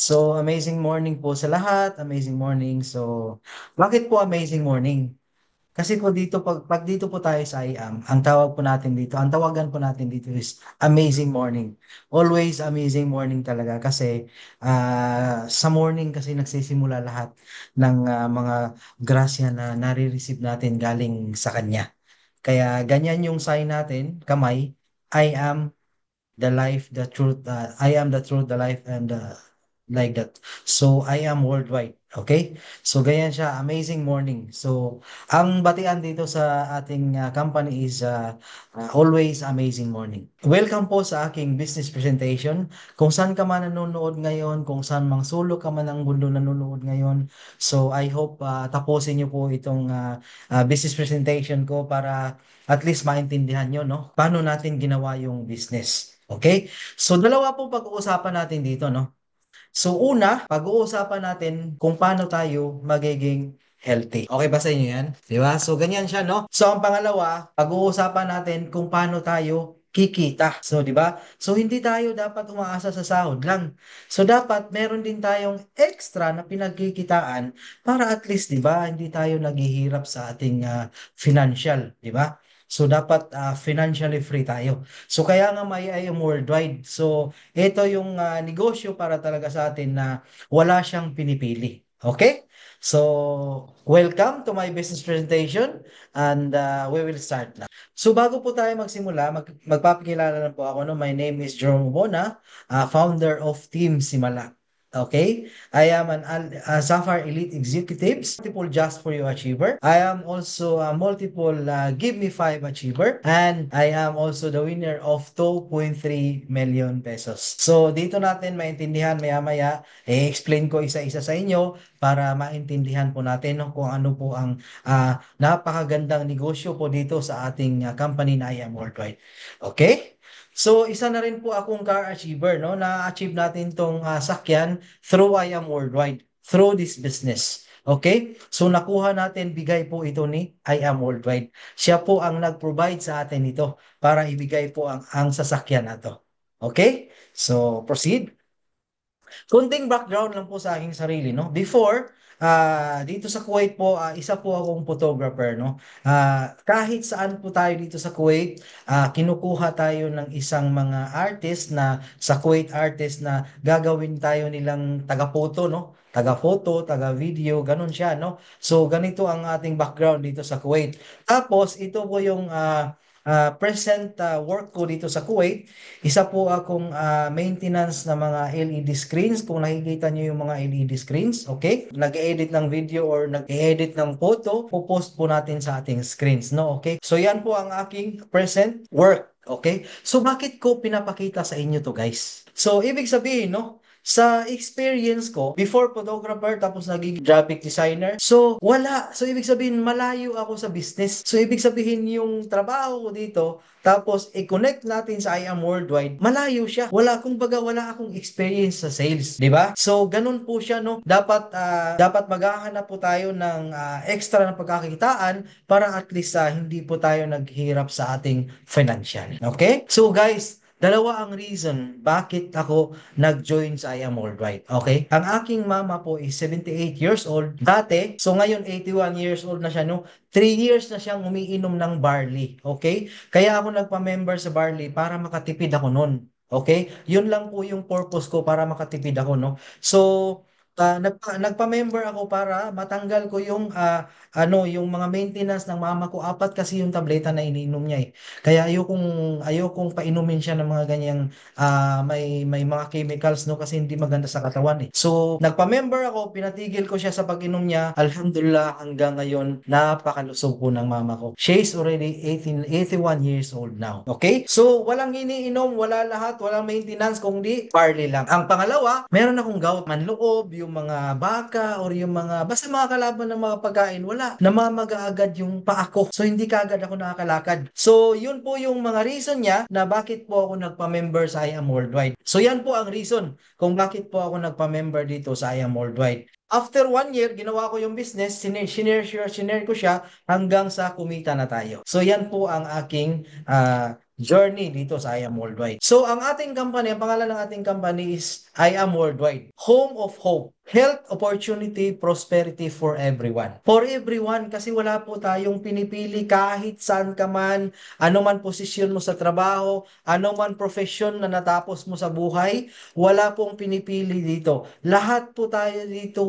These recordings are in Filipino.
So, amazing morning po sa lahat, amazing morning. So, bakit po amazing morning? Kasi po dito, pag dito po tayo sa IAM, ang tawag po natin dito, ang tawagan po natin dito is amazing morning. Always amazing morning talaga kasi sa morning kasi nagsisimula lahat ng mga grasya na nare-receive natin galing sa Kanya. Kaya ganyan yung sign natin, kamay, I am the life, the truth. I am the truth, the life, and like that. So, I am worldwide. Okay? So, ganyan siya. Amazing morning. So, ang batian dito sa ating company is always amazing morning. Welcome po sa aking business presentation. Kung saan ka man nanonood ngayon, kung saan mang sulok ka man ng mundo nanonood ngayon. So, I hope tapusin niyo po itong business presentation ko para at least maintindihan nyo, no? Paano natin ginawa yung business. Okay? So, dalawa po pag-uusapan natin dito, no? So, una, pag-uusapan natin kung paano tayo magiging healthy. Okay ba sa inyo yan? Di ba? So, ganyan siya, no? So, ang pangalawa, pag-uusapan natin kung paano tayo kikita. So, di ba? So, hindi tayo dapat umaasa sa sahod lang. So, dapat meron din tayong extra na pinagkikitaan para at least, di ba, hindi tayo naghihirap sa ating financial, di ba? So, dapat financially free tayo. So, kaya nga may I am worldwide. So, ito yung negosyo para talaga sa atin na wala siyang pinipili. Okay? So, welcome to my business presentation and we will start now. So, bago po tayo magsimula, magpapakilala na po ako. No? My name is Jerome Bona, founder of Team Simala. Okay? I am an Sapphire Elite Executives, multiple Just For You Achiever. I am also a multiple Give Me Five Achiever. And I am also the winner of 2.3 million pesos. So, dito natin maintindihan maya-maya, i-explain ko isa-isa sa inyo para maintindihan po natin no, kung ano po ang napakagandang negosyo po dito sa ating company na I Am Worldwide. Okay? So, isa na rin po akong car achiever, no? Na-achieve natin tong sakyan through I Am Worldwide, through this business. Okay? So, nakuha natin, bigay po ito ni I Am Worldwide. Siya po ang nag-provide sa atin ito para ibigay po ang sasakyan na to. Okay? So, proceed. Kunting background lang po sa aking sarili, no? Before, dito sa Kuwait po, isa po akong photographer, no? Kahit saan po tayo dito sa Kuwait, kinukuha tayo ng isang mga artist na, sa Kuwait artist na gagawin tayo nilang taga-photo, no? Taga-photo, taga-video, ganun siya, no? So, ganito ang ating background dito sa Kuwait. Tapos, ito po yung present work ko dito sa Kuwait. Isa po akong maintenance ng mga LED screens. Kung nakikita nyo yung mga LED screens, okay? Nag-edit ng video or nag-edit ng photo, popost po natin sa ating screens, no? Okay? So yan po ang aking present work. Okay? So bakit ko pinapakita sa inyo to, guys? So ibig sabihin, no? Sa experience ko, before photographer, tapos naging graphic designer. So, wala. So, ibig sabihin, malayo ako sa business. So, ibig sabihin, yung trabaho ko dito, tapos, i-connect natin sa I Am Worldwide, malayo siya. Kumbaga, wala akong experience sa sales, di ba? So, ganun po siya, no? Dapat maghahanap po tayo ng extra na pagkakitaan para at least hindi po tayo naghirap sa ating financial. Okay? So, guys, dalawa ang reason bakit ako nag-join sa I Am Worldwide. Okay? Ang aking mama po is 78 years old. Dati, so ngayon 81 years old na siya, no? 3 years na siyang umiinom ng barley. Okay? Kaya ako nagpa-member sa Barley para makatipid ako nun. Okay? Yun lang po yung purpose ko para makatipid ako, no? So, nagpa-member ako para matanggal ko yung yung mga maintenance ng mama ko. Apat kasi yung tableta na iniinom niya eh. Kaya ayokong painumin siya ng mga ganyang may mga chemicals, no, kasi hindi maganda sa katawan eh. So, nagpa-member ako, pinatigil ko siya sa pag-inom niya. Alhamdulillah, hanggang ngayon, napakalusog po ng mama ko. She is already 81 years old now. Okay? So, walang iniinom, wala lahat, walang maintenance, kundi barley lang. Ang pangalawa, meron akong gout, manloob, yung mga baka, or yung mga, basta mga kalaban ng mga pagkain, wala. Namamaga agad yung paa ko. So, hindi kaagad ako nakakalakad. So, yun po yung mga reason niya na bakit po ako nagpa-member sa I Am Worldwide. So, yan po ang reason kung bakit po ako nagpa-member dito sa I Am Worldwide. After 1 year, ginawa ko yung business, sinare ko siya hanggang sa kumita na tayo. So, yan po ang aking journey dito sa I Am Worldwide. So, ang ating company, ang pangalan ng ating company is I Am Worldwide. Home of Hope. Health, opportunity, prosperity for everyone. For everyone, kasi wala po tayong pinipili kahit saan ka man, ano man posisyon mo sa trabaho, ano man profesyon na natapos mo sa buhay, wala pong pinipili dito. Lahat po tayo dito,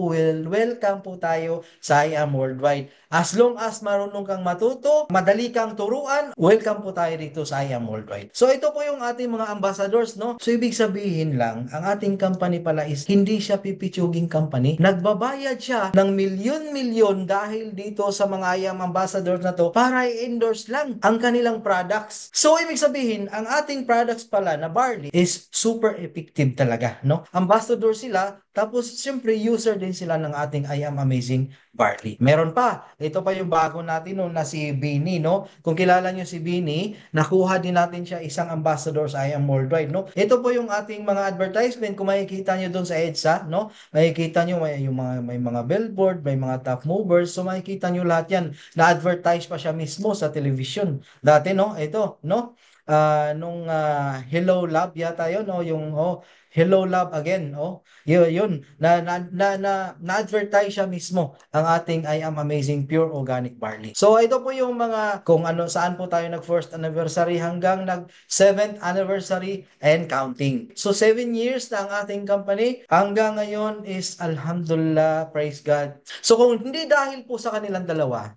welcome po tayo sa I Am Worldwide. As long as marunong kang matuto, madali kang turuan, welcome po tayo dito sa I Am Worldwide. So ito po yung ating mga ambassadors, no? So ibig sabihin lang, ang ating company pala is hindi siya pipitsuging company. Nagbabayad siya ng milyon-milyon dahil dito sa mga I Am ambassadors na to para i-endorse lang ang kanilang products. So ibig sabihin, ang ating products pala na barley is super effective talaga, no? Ambassador sila, tapos siyempre user din sila ng ating I Am Amazing Barley. Meron pa, ito pa yung bago natin no, na si Bini, no? Kung kilala nyo si Bini, nakuha din natin siya isang ambassador sa I Am Worldwide, no? Ito po yung ating mga advertisement, kung makikita nyo doon sa EDSA, no? Makikita nyo may mga billboard, may mga top movers, so makikita nyo lahat yan. Na-advertise pa siya mismo sa television. Dati, no? Ito, no? Nung Hello Love yata yun, no? Yung, Hello Love Again, yun, na-advertise siya mismo ang ating I Am Amazing Pure Organic Barley. So ito po yung mga kung ano saan po tayo nag first anniversary hanggang nag 7th anniversary and counting. So 7 years na ang ating company hanggang ngayon is alhamdulillah, praise God. So kung hindi dahil po sa kanilang dalawa,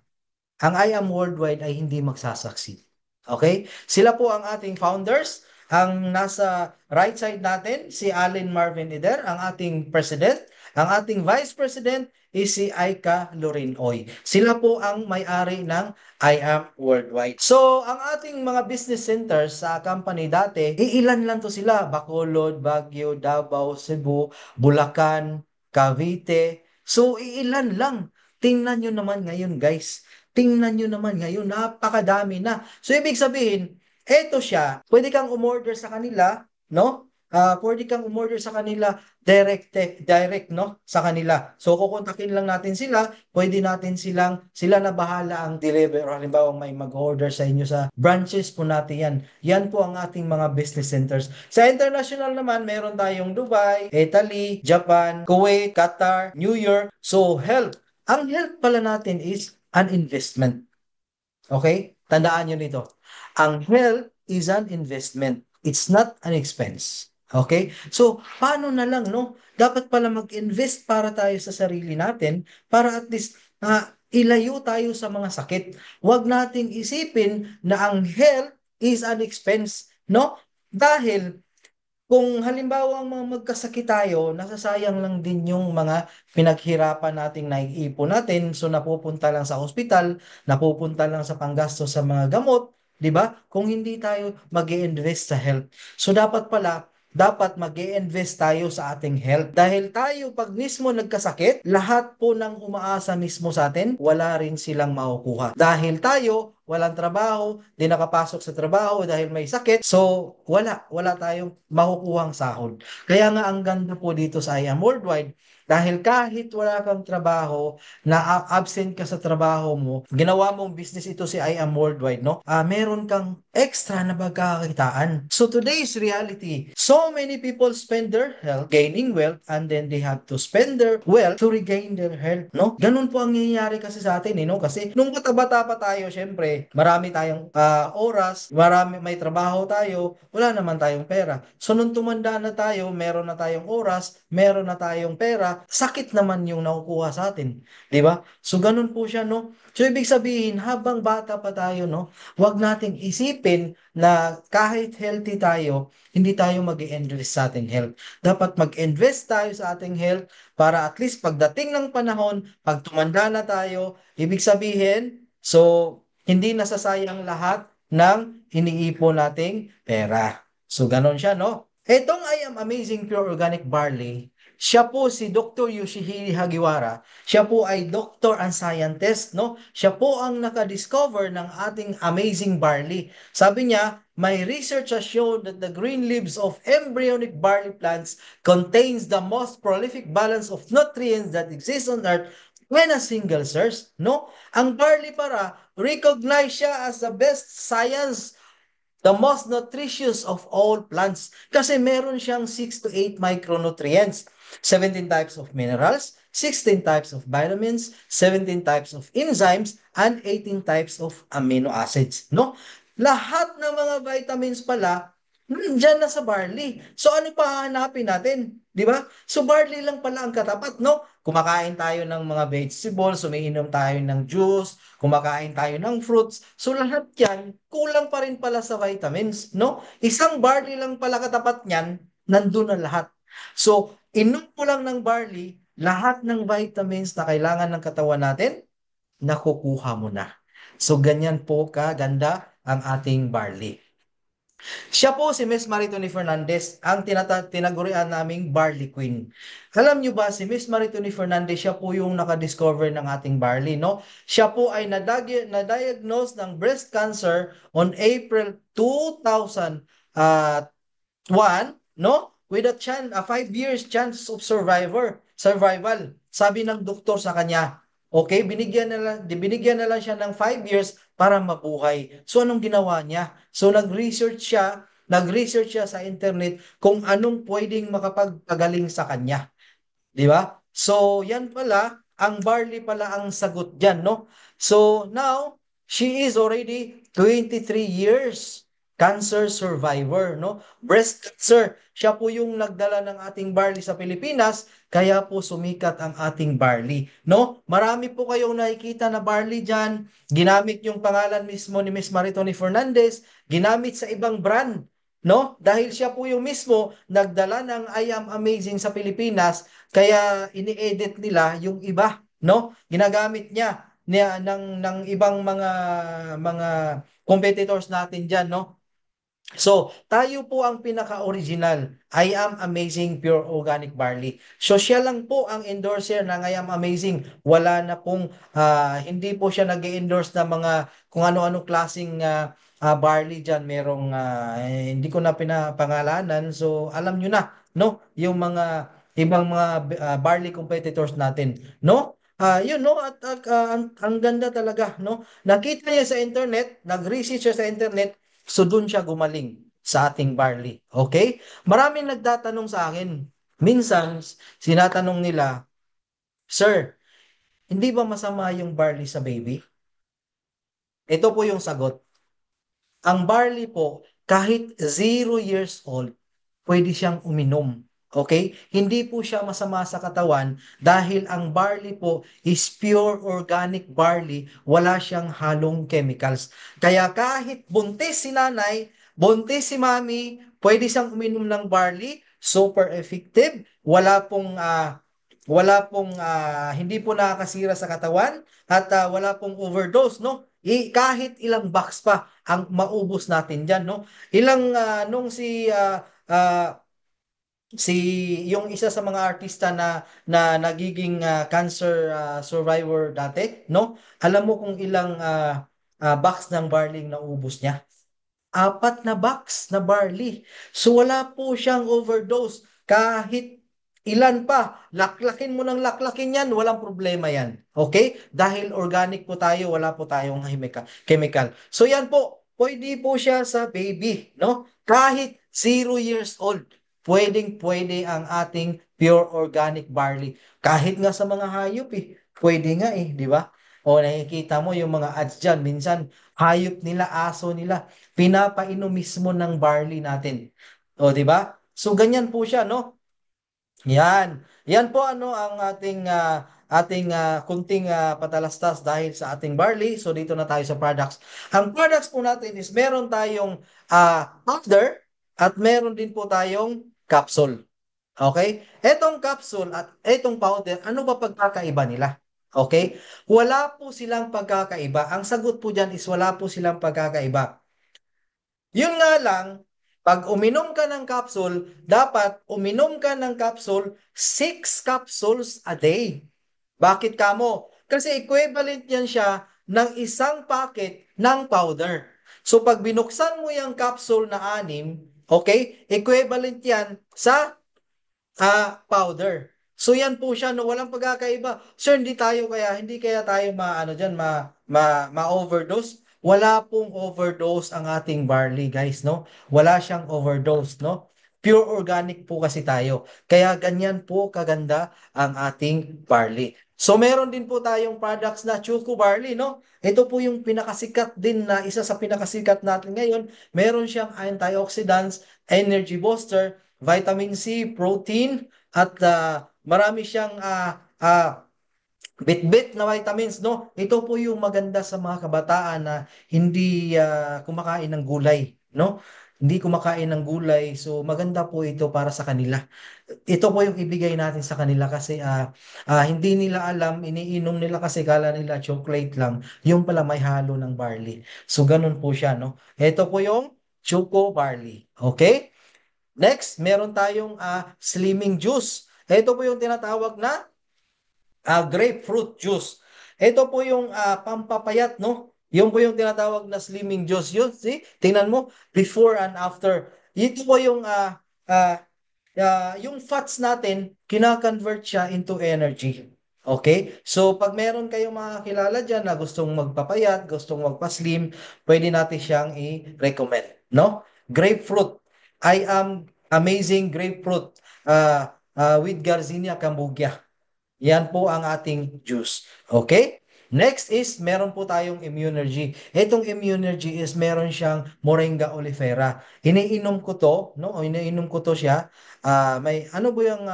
ang I Am Worldwide ay hindi magsasucceed. Okay? Sila po ang ating founders. Ang nasa right side natin, si Allen Marvin Eder, ang ating president. Ang ating vice president is si Aika Lorinoy. Sila po ang may-ari ng I Am Worldwide. So, ang ating mga business centers sa company dati, iilan lang to sila. Bacolod, Baguio, Davao, Cebu, Bulacan, Cavite. So, iilan lang. Tingnan nyo naman ngayon, guys. Tingnan nyo naman ngayon, napakadami na. So, ibig sabihin, eto siya, pwede kang umorder sa kanila, no? Pwede kang umorder sa kanila direct, no? Sa kanila. So, kukontakin lang natin sila, pwede natin sila na bahala ang deliver. O halimbawa, may mag-order sa inyo sa branches po natin yan. Yan po ang ating mga business centers. Sa international naman, meron tayong Dubai, Italy, Japan, Kuwait, Qatar, New York. So, health. Ang health pala natin is an investment. Okay? Tandaan nyo nito. Ang health is an investment. It's not an expense. Okay? So, paano na lang, no? Dapat pala mag-invest para tayo sa sarili natin para at least ilayo tayo sa mga sakit. Huwag nating isipin na ang health is an expense, no? Dahil kung halimbawa ang mga magkasakit tayo, nasasayang lang din yung mga pinaghirapan nating naiipon natin. So napupunta lang sa ospital, napupunta lang sa panggastos sa mga gamot, 'di ba? Kung hindi tayo mag-i-invest sa health. So dapat mag-i-invest tayo sa ating health. Dahil tayo pag mismo nagkasakit, lahat po ng umaasa mismo sa atin, wala rin silang makukuha. Dahil tayo walang trabaho, di nakapasok sa trabaho dahil may sakit. So, wala tayong makukuhang sahod. Kaya nga ang ganda po dito sa I Am Worldwide, dahil kahit wala kang trabaho, na absent ka sa trabaho mo, ginawa mong business ito si I Am Worldwide, no? Meron kang extra na pagkakakitaan. So today's reality, so many people spend their health gaining wealth and then they have to spend their wealth to regain their health, no? Ganun po ang nangyayari kasi sa atin, no? Kasi nung bata pa tayo, syempre, marami tayong oras, may trabaho tayo, wala naman tayong pera. So nung tumanda na tayo, meron na tayong oras, meron na tayong pera, sakit naman yung nakukuha sa atin, 'di ba? So ganun po siya, no? So ibig sabihin, habang bata pa tayo, no, wag nating isipin na kahit healthy tayo, hindi tayo mag-i-invest sa ating health. Dapat mag-invest tayo sa ating health para at least pagdating ng panahon, pag tumanda na tayo, ibig sabihin, so hindi nasasayang lahat ng iniipon nating pera. So ganon siya, no? Etong I Am Amazing Pure Organic Barley, siya po si Dr. Yoshihide Hagiwara. Siya po ay doctor and scientist, no? Siya po ang nakadiscover ng ating amazing barley. Sabi niya, my research has shown that the green leaves of embryonic barley plants contains the most prolific balance of nutrients that exist on earth when a single source, no? Ang barley para, recognized siya as the best science The most nutritious of all plants kasi meron siyang 6 to 8 micronutrients, 17 types of minerals, 16 types of vitamins, 17 types of enzymes, and 18 types of amino acids, no? Lahat ng mga vitamins pala nandiyan na sa barley. So ano pa hahanapin natin? 'Di ba? So barley lang pala ang katapat, no? Kumakain tayo ng mga vegetables, umiinom tayo ng juice, kumakain tayo ng fruits. So lahat 'yan kulang pa rin pala sa vitamins, no? Isang barley lang pala katapat niyan, nandun na lahat. So inom mo lang ng barley, lahat ng vitamins na kailangan ng katawan natin, nakukuha mo na. So ganyan po kaganda ang ating barley. Siya po si Miss Maritoni Fernandez, ang tinagurian naming Barley Queen. Alam niyo ba, si Miss Maritoni Fernandez, siya po yung nakadiscover ng ating barley, no? Siya po ay na-diagnose ng breast cancer on April 2001, no? With a 5 years chance of survival. Sabi ng doktor sa kanya, okay, binigyan na lang siya ng 5 years para mabuhay. So anong ginawa niya? So nag-research siya sa internet kung anong pwedeng makapagpagaling sa kanya. Di ba? So, yan pala, ang barley pala ang sagot dyan, no? So, now, she is already 23 years cancer survivor, no? Breast cancer. Siya po yung nagdala ng ating barley sa Pilipinas, kaya po sumikat ang ating barley, no? Marami po kayong nakikita na barley dyan, ginamit yung pangalan mismo ni Miss Maritoni Fernandez, ginamit sa ibang brand, no? Dahil siya po yung mismo nagdala ng I Am Amazing sa Pilipinas, kaya ini-edit nila yung iba, no? Ginagamit niya ng ibang mga competitors natin diyan, no? So, tayo po ang pinaka-original. I Am Amazing Pure Organic Barley. So, siya lang po ang endorser ng I Am Amazing. Wala na pong, hindi po siya nag-endorse ng mga kung ano-ano klaseng barley dyan. Merong, hindi ko na pinapangalanan. So, alam nyo na, no? Yung mga ibang mga barley competitors natin, no? Yun, no? At ang ganda talaga, no? Nakita niya sa internet, nag-research siya sa internet, so doon siya gumaling sa ating barley. Okay? Maraming nagtatanong sa akin. Minsan, sinatanong nila, Sir, hindi ba masama yung barley sa baby? Ito po yung sagot. Ang barley po, kahit 0 years old, pwede siyang uminom. Okay? Hindi po siya masama sa katawan dahil ang barley po is pure organic barley, wala siyang halong chemicals. Kaya kahit buntis si nanay, buntis si mami, pwede siyang uminom ng barley, super effective, hindi po nakakasira sa katawan at wala pong overdose, no? Kahit ilang box pa ang maubos natin diyan, no? Nung si yung isa sa mga artista na nagiging cancer survivor dati, no? Alam mo kung ilang box ng barley na ubos niya? 4 na box na barley. So wala po siyang overdose. Kahit ilan pa, laklakin mo ng laklakin yan, walang problema yan. Okay? Dahil organic po tayo, wala po tayong chemical. So yan po, pwede po siya sa baby, no? Kahit 0 years old, pwedeng-pwede ang ating pure organic barley. Kahit nga sa mga hayop pwede nga di ba? O nakikita mo yung mga ads dyan, minsan hayop nila, aso nila, pinapainom mismo ng barley natin. O, di ba? So, ganyan po siya, no? Yan. Yan po ano ang ating kunting patalastas dahil sa ating barley. So, dito na tayo sa products. Ang products po natin is meron tayong powder at meron din po tayong capsule. Okay? Etong capsule at etong powder, ano ba pagkakaiba nila? Okay? Wala po silang pagkakaiba. Ang sagot po dyan is wala po silang pagkakaiba. Yun nga lang, pag uminom ka ng capsule, dapat uminom ka ng capsule 6 capsules a day. Bakit kamo? Kasi equivalent yan siya ng isang packet ng powder. So pag binuksan mo yung capsule na 6, okay, equivalent yan sa powder. So yan po siya, no, walang pagkakaiba. Sir, hindi kaya tayo ma-overdose. wala pong overdose ang ating barley, guys, no? Wala siyang overdose, no? Pure organic po kasi tayo. Kaya ganyan po kaganda ang ating barley. So meron din po tayong products na Choco Barley, no? Ito po yung pinakasikat din na isa sa pinakasikat natin ngayon. Meron siyang antioxidants, energy booster, vitamin C, protein, at marami siyang bit-bit na vitamins, no? Ito po yung maganda sa mga kabataan na hindi kumakain ng gulay, no? Hindi kumakain ng gulay. So maganda po ito para sa kanila. Ito po yung ibigay natin sa kanila kasi hindi nila alam, iniinom nila kasi kala nila chocolate lang. Yung pala may halo ng barley. So ganun po siya, no? Ito po yung Choco Barley. Okay? Next, meron tayong slimming juice. Ito po yung tinatawag na grapefruit juice. Ito po yung pampapayat, no? Yung po yung tinatawag na slimming juice. Yun, see? Tingnan mo, before and after. Ito po yung yung fats natin, kina-convert siya into energy. Okay? So, pag meron kayong mga kilala dyan na gustong magpapayat, gustong magpa-slim, pwede natin siyang i-recommend. No? Grapefruit. I am amazing grapefruit with Garcinia cambogia. Yan po ang ating juice. Okay? Next is, meron po tayong immunergy. Itong immunergy is meron siyang Moringa oleifera. Iniinom ko to, no? O iniinom ko to siya. May ano po yung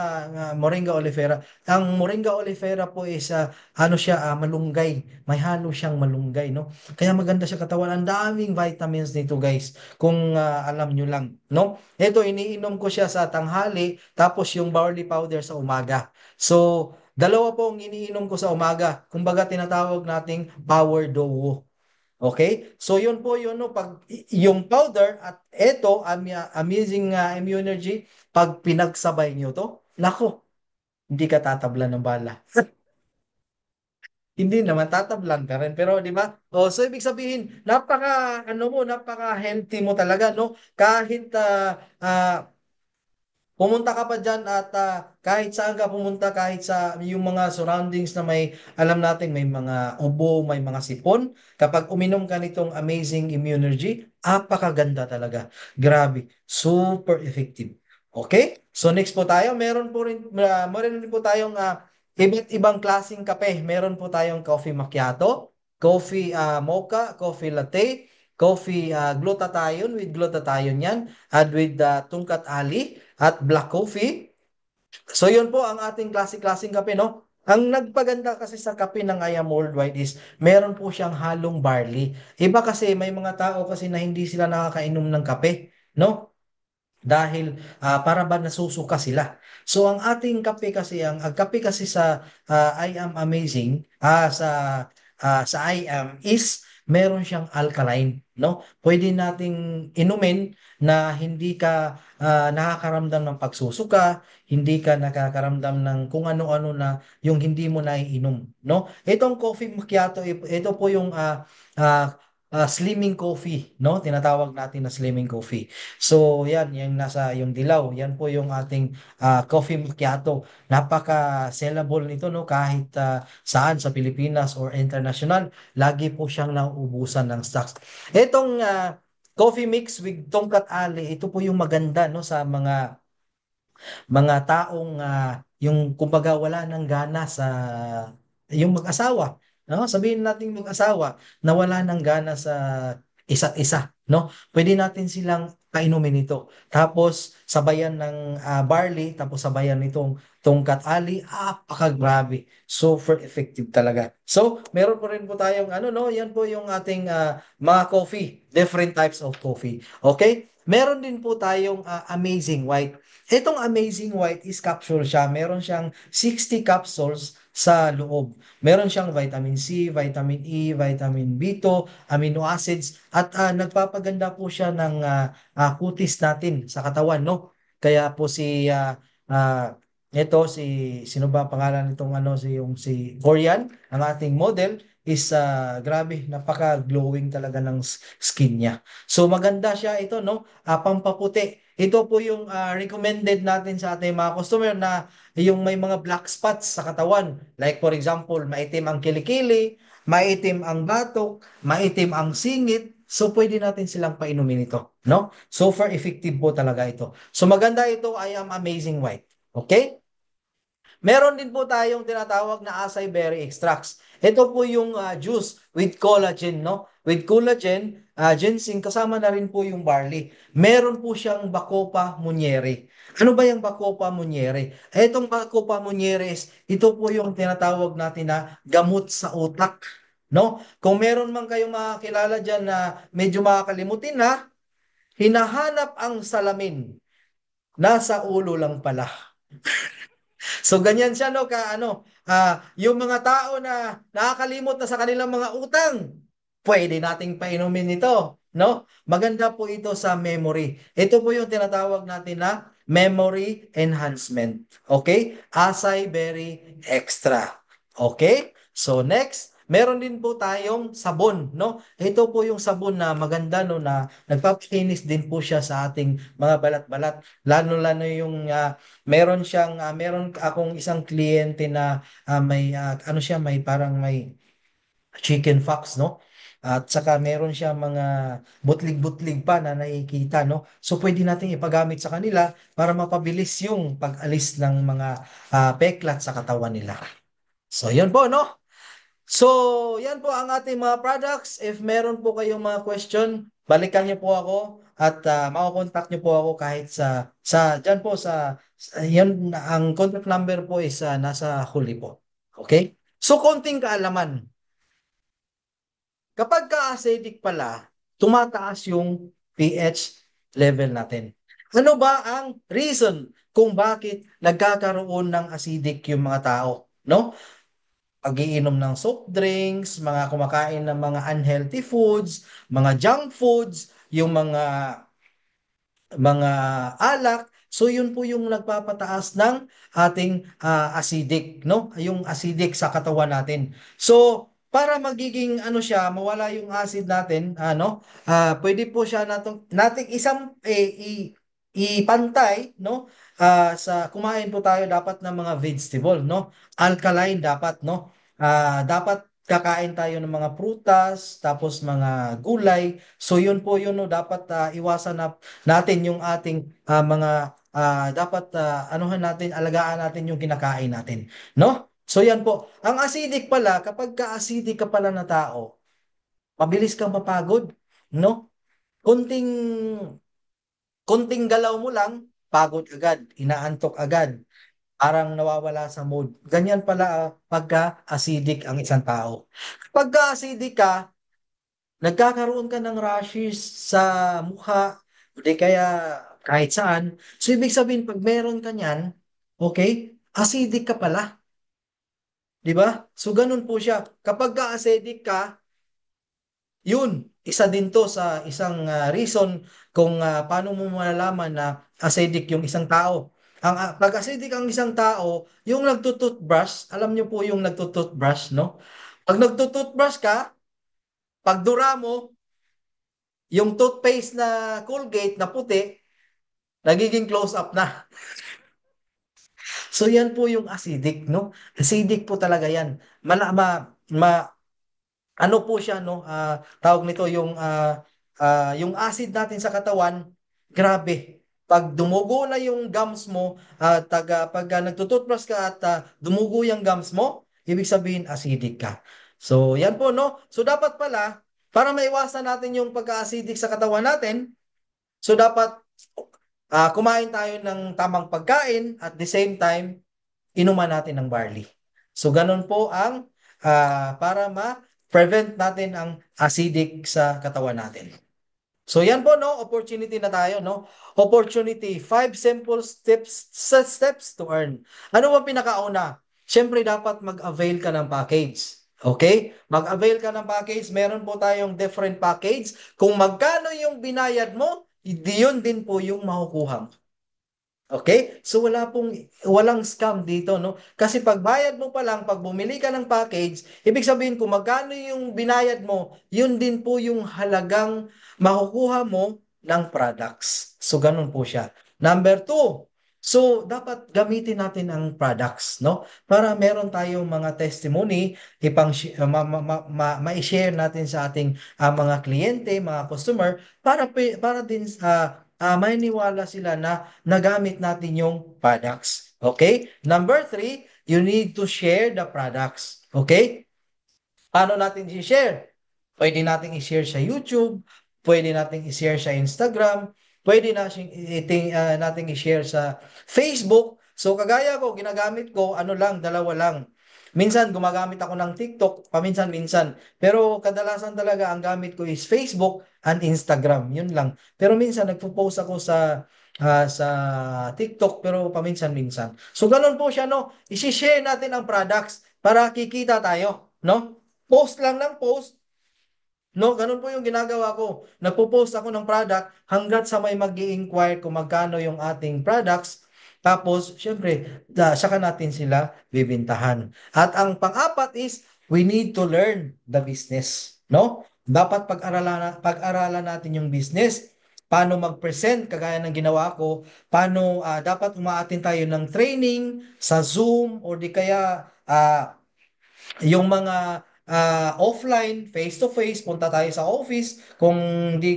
Moringa oleifera? Ang Moringa oleifera po is ano siya, malunggay. May halo siyang malunggay, no? Kaya maganda siya katawan. Ang daming vitamins nito, guys. Kung alam nyo lang, no? Ito, iniinom ko siya sa tanghali, tapos yung barley powder sa umaga. So, dalawa po ang iniinom ko sa umaga. Kumbaga tinatawag nating power duo. Okay? So yun po yun no pag yung powder at ito amazing immunergy pag pinagsabay niyo to. Nako, hindi ka tatablan ng bala. Hindi naman tatablan ka rin pero di ba? Oh, so ibig sabihin napaka healthy mo talaga no kahit pumunta ka pa dyan at kahit saan ka pumunta, kahit sa yung mga surroundings na may, alam natin, may mga ubo, may mga sipon, kapag uminom ka nitong amazing immunergy, apakaganda talaga. Grabe, super effective. Okay? So next po tayo, meron din po tayong iba't ibang klaseng kape. Meron po tayong coffee macchiato, coffee mocha, coffee latte, coffee glutathione with glutathione yan, and with tungkat ali at black coffee. So yun po ang ating klase-klaseng kape, no? Ang nagpaganda kasi sa kape ng I Am Worldwide is meron po siyang halong barley. Iba kasi may mga tao kasi na hindi sila nakakainom ng kape, no? Dahil para ba nasusuka sila. So ang ating kape kasi ang kape kasi sa I Am Amazing sa I Am is meron siyang alkaline, no? Pwede nating inumin na hindi ka nakakaramdam ng pagsusuka, hindi ka nakakaramdam ng kung ano-ano na yung hindi mo naiinom, no? Itong coffee macchiato, ito po yung slimming coffee, no? Tinatawag natin na slimming coffee. So, yan, yung nasa yung dilaw, yan po yung ating coffee macchiato. Napaka-sellable nito, no? Kahit saan sa Pilipinas or international, lagi po siyang nauubusan ng stocks. Itong coffee mix with tongkat ali, ito po yung maganda, no? Sa mga taong yung kumbaga wala ng gana sa yung mag-asawa, no? Sabihin natin mag-asawa na wala ng gana sa isa't isa, no? Pwede natin silang kainumin ito. Tapos sabayan ng barley, tapos sabayan nitong tongkat ali, apakagrabe. Super effective talaga. So, meron po rin po tayong ano no, yan po yung ating mga coffee, different types of coffee. Okay? Meron din po tayong amazing white. Itong Amazing White is capsule siya. Meron siyang 60 capsules sa loob. Meron siyang vitamin C, vitamin E, vitamin B2, amino acids, at nagpapaganda po siya ng kutis natin sa katawan, no? Kaya po si ito sino ba pangalan nitong ano si Korean, ang ating model is grabe, napaka-glowing talaga ng skin niya. So maganda siya ito, no? Pampaputi. Ito po yung recommended natin sa ating mga customer na yung may mga black spots sa katawan. Like for example, maitim ang kilikili, maitim ang batok, maitim ang singit. So pwede natin silang painumin ito, no? So far effective po talaga ito. So maganda ito, I am amazing white. Okay? Meron din po tayong tinatawag na acai berry extracts. Ito po yung juice with collagen, no? With collagen, ginseng, kasama na rin po yung barley. Meron po siyang Bacopa Munieri. Ano ba yung Bacopa Munieri? Itong Bacopa Munieres, ito po yung tinatawag natin na gamot sa utak. No? Kung meron man kayong mga kilala dyan na medyo makakalimutin na, hinahanap ang salamin. Nasa ulo lang pala. So ganyan siya no ka ano, yung mga tao na nakakalimot na sa kanilang mga utang, pwede nating painumin ito, no? Maganda po ito sa memory. Ito po yung tinatawag natin na memory enhancement. Okay? Acai Berry Extra. Okay? So next, meron din po tayong sabon, no? Ito po yung sabon na maganda no na nagpapakinis din po siya sa ating mga balat-balat. Lalo-lalo yung meron akong isang kliyente na may ano siya, may parang may chicken fox, no? At saka meron siya mga butlig-butlig pa na nakikita, no? So pwede nating ipagamit sa kanila para mapabilis yung pag-alis ng mga peklat sa katawan nila. So yun po, no? So, yan po ang ating mga products. If meron po kayong mga question, balikan niyo po ako at mako-contact niyo po ako kahit sa diyan po yan ang contact number po is nasa huli po. Okay? So, konting kaalaman. Kapag ka-acidic pala, tumataas yung pH level natin. Ano ba ang reason kung bakit nagkakaroon ng acidic yung mga tao? No? Pag-iinom ng soft drinks, mga kumakain ng mga unhealthy foods, mga junk foods, yung mga alak. So yun po yung nagpapataas ng ating acidic, no? Yung acidic sa katawan natin. So para magiging ano siya, mawala yung acid natin, pwede po siya nating isang ipantay, no? Sa kumain po tayo dapat ng mga vegetable, no? Alkaline dapat, no? Dapat kakain tayo ng mga prutas, tapos mga gulay. So yun po yun, no? Dapat iwasan natin yung ating dapat anuhan natin, alagaan natin yung kinakain natin, no? So yan po. Ang acidic pala, kapag ka-acidic ka pala na tao, mabilis kang mapagod, no? Kunting kunting galaw mo lang, pagod agad, inaantok agad, parang nawawala sa mood. Ganyan pala pagka-acidic ang isang tao. Pagka-acidic ka, nagkakaroon ka ng rashes sa mukha, o di kaya kahit saan. So, ibig sabihin, pag meron ka niyan, okay, acidic ka pala. Di ba? So, ganun po siya. Kapag ka-acidic ka, yun, isa din to sa isang reason kung paano mo malalaman na acidic yung isang tao. Pag acidic ang isang tao, yung nagtututbrush, alam niyo po yung nagtututbrush, no? Pag nagtututbrush ka, pag dura mo, yung toothpaste na Colgate na puti, nagiging close up na. So yan po yung acidic, no? Acidic po talaga yan. Mala, ma, ano po siya, no? Tawag nito yung acid natin sa katawan, grabe. Pag dumugo na yung gums mo, pag nagtututbrush ka at dumugo yung gums mo, ibig sabihin acidic ka. So yan po, no? So dapat pala, para maiwasan natin yung pagka-acidic sa katawan natin, so dapat kumain tayo ng tamang pagkain at the same time, inuman natin ng barley. So ganun po ang para ma-prevent natin ang acidic sa katawan natin. So yan po no, opportunity na tayo no. Opportunity, 5 simple steps to earn. Ano ba pinakauna? Siyempre dapat mag-avail ka ng package. Okay? Mag-avail ka ng package. Meron po tayong different package. Kung magkano yung binayad mo, yun din po yung makukuha mo. Okay? So walang scam dito, no? Kasi pag bayad mo pa lang, pag bumili ka ng package, ibig sabihin kung magkano yung binayad mo, yun din po yung halagang makukuha mo ng products. So ganun po siya. Number two, so dapat gamitin natin ang products, no? Para meron tayong mga testimony, ma-share natin sa ating mga kliyente, mga customer, para din maniniwala sila na nagamit natin yung products. Okay? Number three, you need to share the products. Okay? Paano natin i-share? Pwede natin i-share sa YouTube, pwede natin i-share sa Instagram, pwede natin i-share sa Facebook. So kagaya ko, ginagamit ko, ano lang, dalawa lang. Minsan gumagamit ako ng TikTok, paminsan-minsan. Pero kadalasan talaga ang gamit ko is Facebook and Instagram. Yun lang. Pero minsan nagpo-post ako sa TikTok pero paminsan-minsan. So ganun po siya, no? I-share natin ang products para kikita tayo, no? Post lang ng post, no? Ganun po yung ginagawa ko. Nagpo-post ako ng product hanggat sa may mag-i-inquire kung magkano yung ating products. Tapos, syempre, saka natin sila bibintahan. At ang pang-apat is, we need to learn the business, no? Dapat pag-aralan natin yung business. Paano mag-present, kagaya ng ginawa ko. Paano, dapat umaattend tayo ng training sa Zoom or di kaya yung mga offline, face-to-face, punta tayo sa office. Kung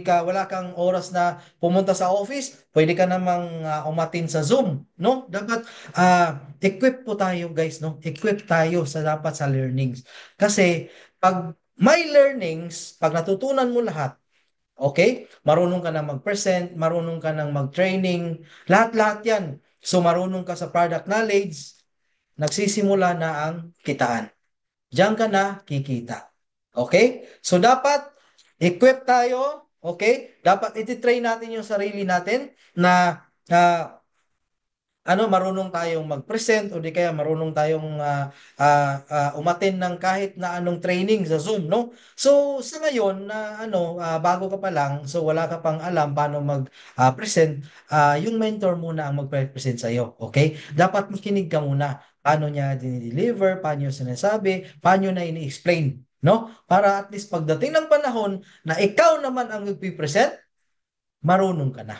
wala kang oras na pumunta sa office, pwede ka namang umatin sa Zoom, no? Dapat equip po tayo, guys, no? Equip tayo dapat sa learnings. Kasi pag may learnings, pag natutunan mo lahat, okay? Marunong ka na mag-present, marunong ka na mag-training, lahat-lahat 'yan. So marunong ka sa product knowledge, nagsisimula na ang kitaan. Diyan ka na kikita. Okay? So dapat equip tayo, okay? Dapat iti-train natin yung sarili natin na marunong tayong mag-present o di kaya marunong tayong umattend ng kahit na anong training sa Zoom, no? So sa ngayon na bago ka pa lang, so wala ka pang alam paano mag-present, yung mentor muna ang magpe-present sa iyo, okay? Dapat makinig ka muna paano niya dinideliver, paano niya sinasabi, paano na ini-explain, no? Para at least pagdating ng panahon na ikaw naman ang magpipresent, marunong ka na.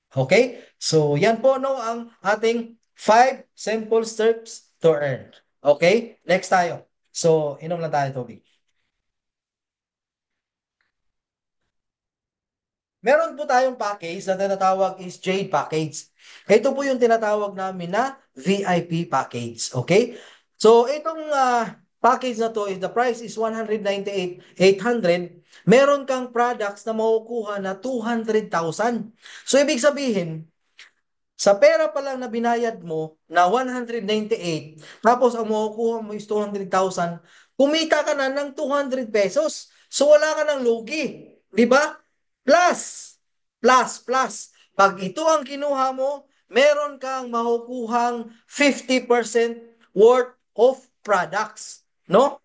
Okay? So, yan po no ang ating 5 simple steps to earn. Okay? Next tayo. So, inom lang tayo tubig. Meron po tayong package na tinatawag is Jade Package. Ito po yung tinatawag namin na VIP package. Okay? So, itong package na to, is the price is 198,800. Meron kang products na makukuha na 200,000. So, ibig sabihin, sa pera pa lang na binayad mo na 198, tapos ang makukuha mo is 200,000, kumita ka na ng 200 pesos. So wala ka ng lugi. Di ba? Plus, plus. Pag ito ang kinuha mo, meron kang makukuhang 50% worth of products. No?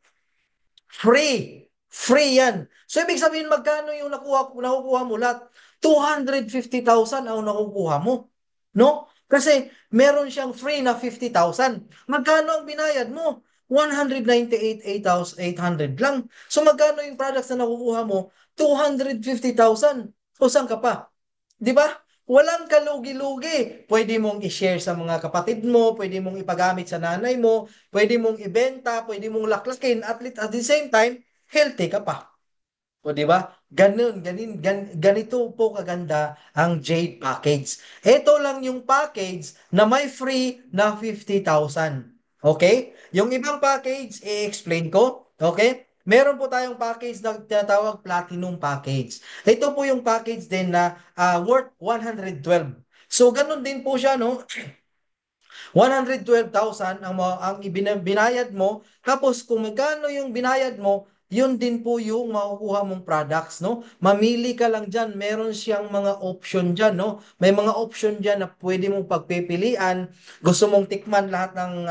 Free. Free yan. So, ibig sabihin, magkano yung nakukuha mo lahat? 250,000 ang nakukuha mo. No? Kasi meron siyang free na 50,000. Magkano ang binayad mo? 198,800 lang. So, magkano yung products na nakukuha mo? 250,000. O saan ka pa? Di ba? Walang kalugi-lugi. Pwede mong i-share sa mga kapatid mo, pwede mong ipagamit sa nanay mo, pwede mong ibenta, pwede mong laklakin, at the same time, healthy ka pa. O di ba? Ganito po kaganda ang Jade Package. Ito lang yung package na may free na 50,000. Okay? Yung ibang package, i-explain ko. Okay? Meron po tayong package na tinatawag Platinum Package. Ito po yung package din na worth 112. So, ganun din po siya, no? 112,000 ang binayad mo. Tapos kung magkano yung binayad mo, yun din po yung makukuha mong products, no? Mamili ka lang dyan. Meron siyang mga option dyan, no? May mga option dyan na pwede mong pagpipilian. Gusto mong tikman lahat ng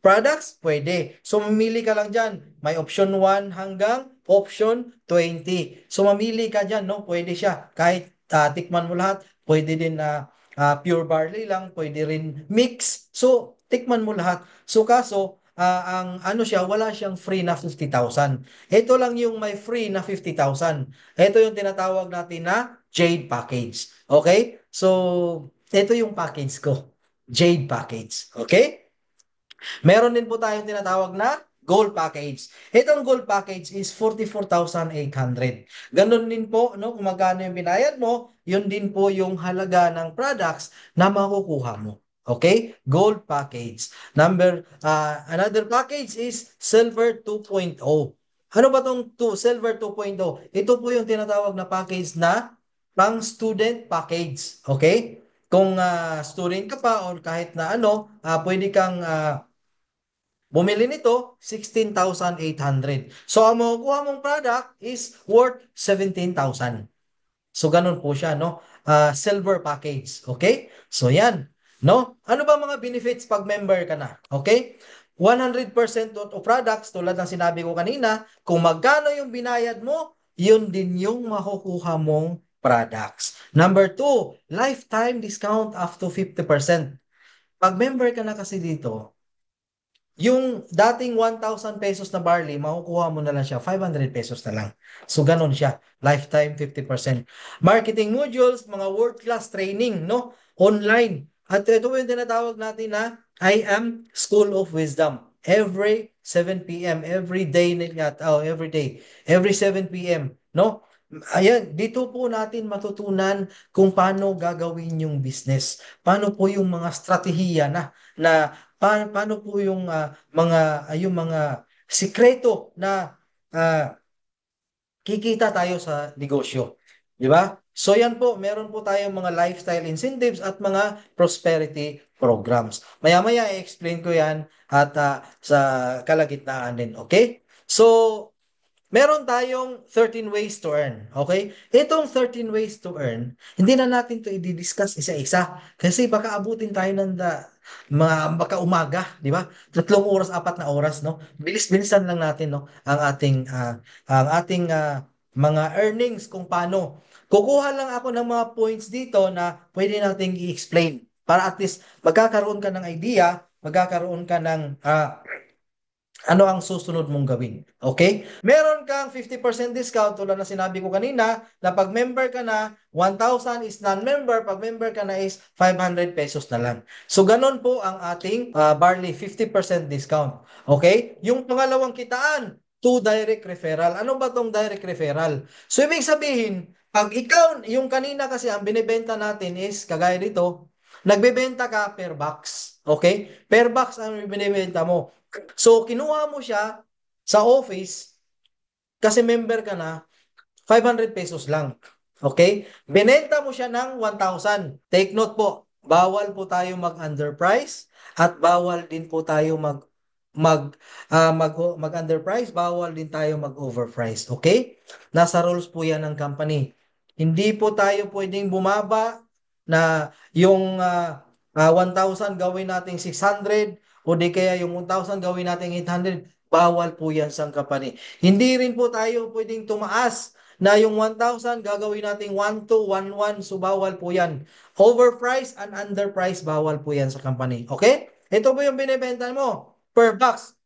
products? Pwede. So, mamili ka lang dyan. May option 1 hanggang option 20. So, mamili ka dyan, no? Pwede siya. Kahit tikman mo lahat, pwede din na pure barley lang, pwede rin mix. So, tikman mo lahat. So, kaso, ang ano siya, wala siyang free na 50,000. Ito lang yung may free na 50,000. Ito yung tinatawag natin na Jade Package. Okay? So, ito yung package ko. Jade Package. Okay? Meron din po tayong tinatawag na gold package. Itong gold package is 44,800. Ganon din po, no, kung magkano yung binayad mo, yun din po yung halaga ng products na makukuha mo. Okay? Gold package. Another package is silver 2.0. Ano ba tong silver 2.0? Ito po yung tinatawag na package na pang student package. Okay? Kung student ka pa or kahit na ano, pwede kang bumili nito, 16,800. So, ang makukuha mong product is worth 17,000. So, ganun po siya, no? Silver package. Okay? So, yan. No? Ano ba mga benefits pag member ka na? Okay? 100% of products, tulad ng sinabi ko kanina, kung magkano yung binayad mo, yun din yung makukuha mong products. Number two, lifetime discount up to 50%. Pag member ka na kasi dito, yung dating 1,000 pesos na barley, makukuha mo na lang siya, 500 pesos na lang. So, ganun siya. Lifetime 50%. Marketing modules, mga world-class training, no? Online. At ito yung tinatawag natin na I am School of Wisdom. Every 7 p.m. Every day every day. Every 7 p.m. No? Ayan, dito po natin matutunan kung paano gagawin yung business. Paano po yung mga strategiya paano po yung yung mga sikreto na ah, kikita tayo sa negosyo. Di ba? So yan po, meron po tayong mga lifestyle incentives at mga prosperity programs. Maya-maya i-explain ko yan at sa kalagitnaan din. Okay? So, meron tayong 13 ways to earn. Okay? Itong 13 ways to earn, hindi na natin to i-discuss isa-isa. Kasi baka abutin tayo ng baka umaga, di ba? 3 oras, 4 na oras, no? Bilis-bilisan lang natin, no? Ang ating mga earnings kung paano. Kukuha lang ako ng mga points dito na pwede nating i-explain para at least magkakaroon ka ng idea, magkakaroon ka ng ano ang susunod mong gawin. Okay? Meron kang 50% discount tulad na sinabi ko kanina na pag member ka na, 1,000 is non-member, pag member ka na is 500 pesos na lang. So ganun po ang ating barley 50% discount. Okay? Yung pangalawang kitaan, to direct referral. Ano ba tong direct referral? So ibig sabihin, pag ikaw, yung kanina kasi ang binibenta natin is, kagaya dito, nagbebenta ka per box. Okay? Per box ang binibenta mo. So, kinuha mo siya sa office kasi member ka na, 500 pesos lang. Okay? Binenta mo siya ng 1,000. Take note po, bawal po tayo mag-underprice at bawal din po tayo mag-underprice, bawal din tayo mag-overprice. Okay? Nasa rules po yan ng company. Hindi po tayo pwedeng bumaba na yung 1,000 gawin nating 600 o di kaya yung 1,000 gawin nating 800. Bawal po yan sa company. Hindi rin po tayo pwedeng tumaas na yung 1,000 gagawin nating 1,2, 1,1. So bawal po yan. Overprice and underprice, bawal po yan sa company. Okay? Ito po yung binibenta mo per box.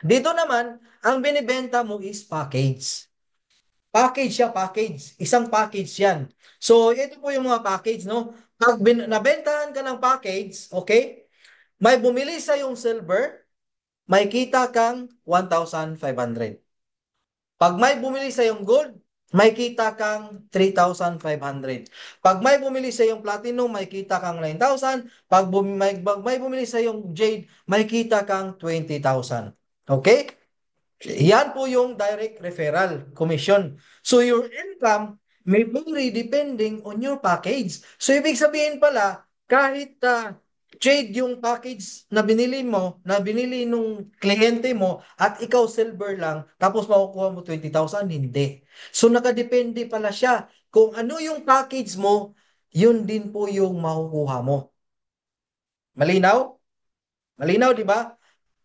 Dito naman, ang binibenta mo is package. Package siya, package. Isang package yan. So, ito po yung mga package, no? Pag nabentahan ka ng package, okay? May bumili sa yung silver, may kita kang 1,500. Pag may bumili sa yung gold, may kita kang 3,500. Pag may bumili sa yung platinum, may kita kang 9,000. Pag may bumili sa yung jade, may kita kang 20,000. Okay? Yan po yung direct referral commission. So your income may vary depending on your package. So ibig sabihin pala, kahit trade yung package na binili mo, na binili nung kliyente mo, at ikaw silver lang, tapos makukuha mo 20,000, hindi. So nakadepende pala siya. Kung ano yung package mo, yun din po yung makukuha mo. Malinaw? Malinaw, di ba?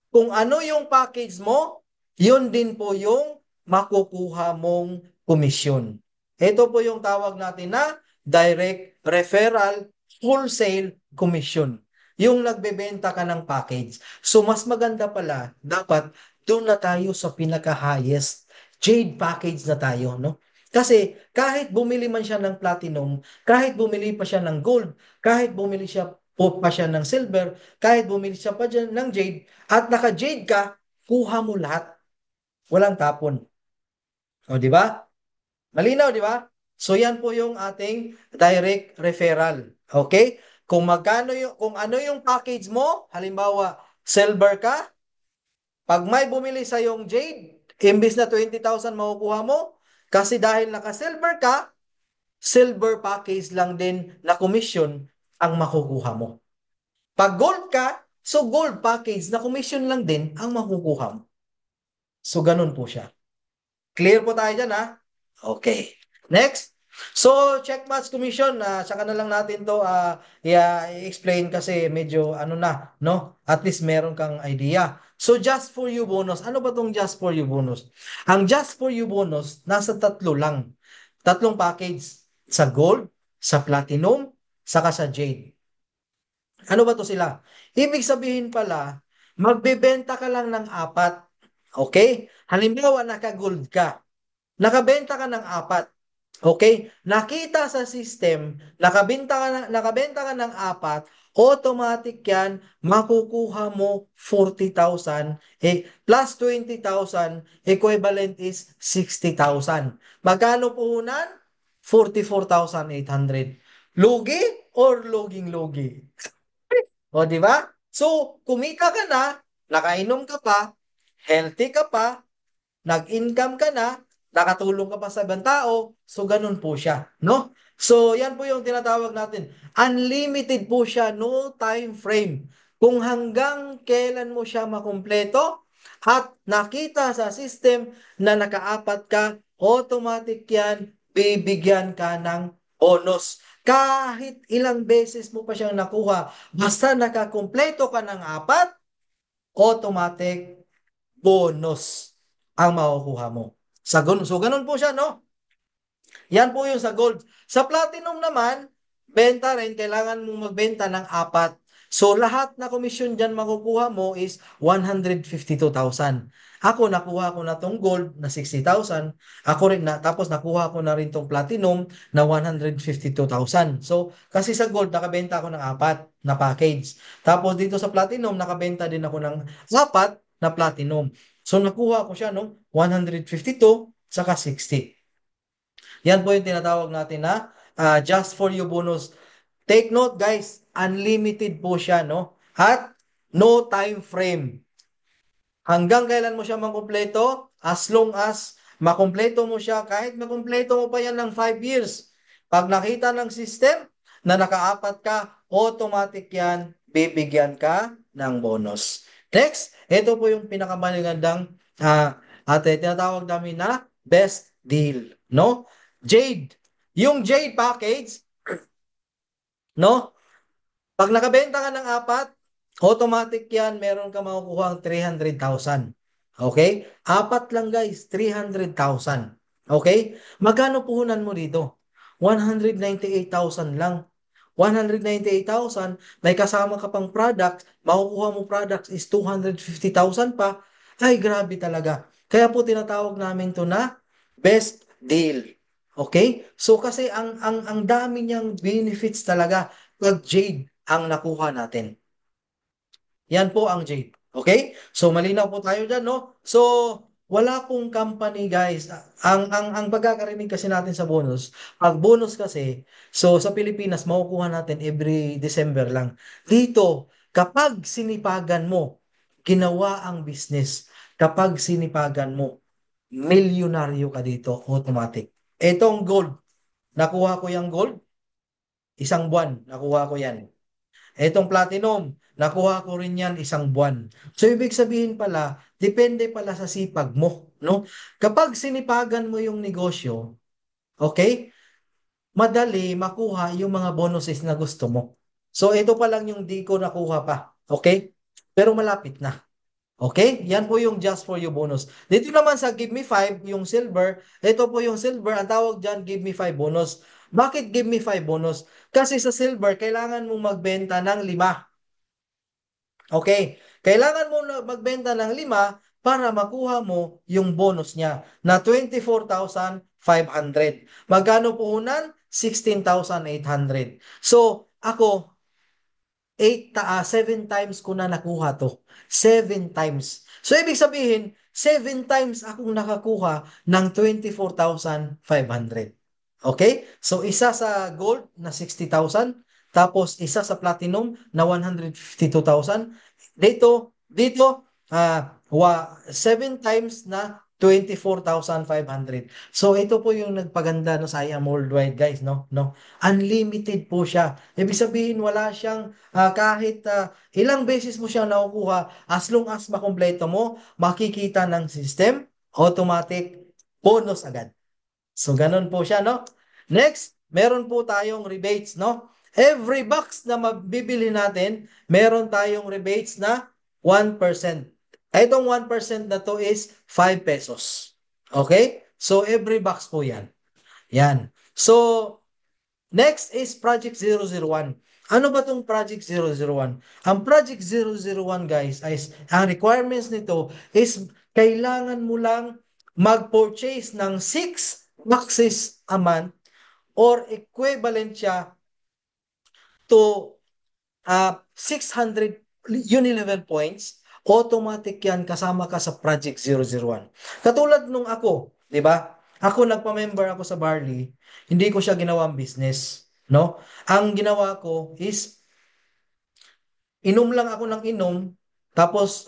Kung ano yung package mo, yun din po yung makukuha mong komisyon. Ito po yung tawag natin na direct referral wholesale commission. Yung nagbebenta ka ng package. So mas maganda pala, dapat doon na tayo sa pinaka-highest jade package na tayo, no? Kasi kahit bumili man siya ng platinum, kahit bumili pa siya ng gold, kahit bumili siya pa siya ng silver, kahit bumili siya pa dyan ng jade, at naka-jade ka, kuha mo lahat. Walang tapon. O, di ba? Malinaw, di ba? So yan po yung ating direct referral. Okay? Kung ano yung package mo, halimbawa, silver ka, pag may bumili sa yung jade, imbis na 20,000 makukuha mo, kasi dahil naka-silver ka, silver package lang din na commission ang makukuha mo. Pag gold ka, so gold package na commission lang din ang makukuha mo. So ganun po siya. Clear po tayo dyan, ha? Okay. Next. So, check match commission, saka na lang natin to i-explain kasi medyo ano na, no? At least meron kang idea. So, just for you bonus. Ano ba tong just for you bonus? Ang just for you bonus, nasa tatlo lang. Tatlong package. Sa gold, sa platinum, saka sa jade. Ano ba to sila? Ibig sabihin pala, magbebenta ka lang ng apat. Okay? Halimbawa, naka-gold ka. Nakabenta ka ng apat. Okay? Nakita sa system, nakabenta ka ng apat, automatic yan, makukuha mo 40,000, plus 20,000, equivalent is 60,000. Magkano puhunan? 44,800. Lugi or loging-logi? O, di ba? So, kumita ka na, nakainom ka pa, healthy ka pa, nag-income ka na, nakatulong ka pa sa ibang tao, so ganun po siya, no? So, yan po yung tinatawag natin. Unlimited po siya, no time frame. Kung hanggang kailan mo siya makumpleto at nakita sa system na nakaapat ka, automatic yan, bibigyan ka ng bonus. Kahit ilang beses mo pa siyang nakuha, basta nakakumpleto ka ng apat, automatic bonus ang makukuha mo. So, ganun po siya, no? Yan po yung sa gold. Sa platinum naman, benta rin, kailangan mong magbenta ng apat. So, lahat na komisyon dyan makukuha mo is 152,000. Ako, nakuha ko na tong gold na 60,000. Ako rin na, tapos nakuha ko na rin tong platinum na 152,000. So, kasi sa gold, nakabenta ako ng apat na package. Tapos dito sa platinum, nakabenta din ako ng apat na platinum. So, nakuha ko siya, no? 152 saka 60. Yan po yung tinatawag natin na just for you bonus. Take note guys, unlimited po siya, no? At no time frame. Hanggang kailan mo siya makumpleto? As long as makumpleto mo siya, kahit makumpleto mo pa yan ng 5 years. Pag nakita ng system na nakaapat ka, automatic yan, bibigyan ka ng bonus. Next, ito po yung pinakamanigandang tinatawag namin na best deal, no? Jade. Yung Jade package, no? Pag nakabenta ka ng apat, automatic yan, meron ka makukuha ang 300,000. Okay? Apat lang guys, 300,000. Okay? Magkano puhunan mo dito? 198,000 lang. 198,000, may kasama ka pang product, makukuha mo products is 250,000 pa. Ay, grabe talaga. Kaya po tinatawag namin to na best deal. Okay? So kasi ang dami niyang benefits talaga pag Jade ang nakuha natin. Yan po ang Jade. Okay? So malinaw po tayo dyan, no? So wala pong company, guys. Ang pagkakarinig kasi natin sa bonus, pag bonus kasi, so sa Pilipinas makukuha natin every December lang. Dito, kapag sinipagan mo, ginawa ang business, kapag sinipagan mo, milyonaryo ka dito, automatic. Etong gold, nakuha ko yung gold, isang buwan, nakuha ko yan. Etong platinum, nakuha ko rin yan isang buwan. So, ibig sabihin pala, depende pala sa sipag mo, no? Kapag sinipagan mo yung negosyo, okay, madali makuha yung mga bonuses na gusto mo. So, ito pa lang yung di ko nakuha pa, okay? Pero malapit na. Okay? Yan po yung just for you bonus. Dito naman sa give me 5, yung silver, ito po yung silver, ang tawag dyan, give me 5 bonus. Bakit give me 5 bonus? Kasi sa silver, kailangan mong magbenta ng 5. Okay? Kailangan mo na magbenta ng 5 para makuha mo yung bonus niya na 24,500. Magkano puhunan? 16,800. So, ako, 7 times ko na nakuha to. 7 times. So, ibig sabihin, 7 times akong nakakuha ng 24,500. Okay? So, isa sa gold na 60,000, tapos isa sa platinum na 152,000. Dito, 7 times na 24,500. So, ito po yung nagpaganda no, sa I Am Worldwide, guys, no? No? Unlimited po siya. Ibig sabihin, wala siyang kahit ilang beses mo siyang nakukuha, as long as makumpleto mo, makikita ng system, automatic, bonus agad. So, ganun po siya, no? Next, meron po tayong rebates, no? Every box na mabibili natin, meron tayong rebates na 1%. Itong 1% na to is 5 pesos. Okay? So, every box po yan. Yan. So, next is Project 001. Ano ba tong Project 001? Ang Project 001, guys, ang requirements nito is kailangan mo lang mag-purchase ng 6 boxes a month or equivalent siya to 600 Unilevel points. Automatic yan kasama ka sa Project 001. Katulad nung ako, di ba? Ako nagpa-member ako sa Barley, hindi ko siya ginawang business, no? Ang ginawa ko is inom lang ako ng inom, tapos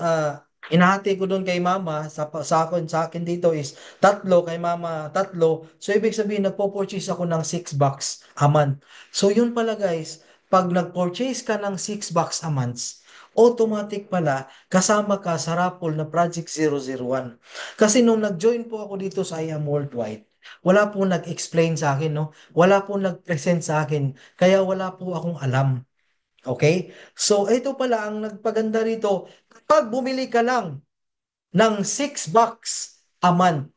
inahati ko doon kay mama, sa akin dito is tatlo, kay mama tatlo. So ibig sabihin nagpo-purchase ako ng 6 box a month. So yun pala guys, pag nag-purchase ka ng 6 box a month, automatic pala kasama ka sa raffle na Project 001. Kasi nung nag-join po ako dito sa I Am Worldwide, wala po nag-explain sa akin, no? Wala po nag-present sa akin, kaya wala po akong alam. Okay? So, ito pala ang nagpaganda rito. Kapag bumili ka lang ng 6 box a month,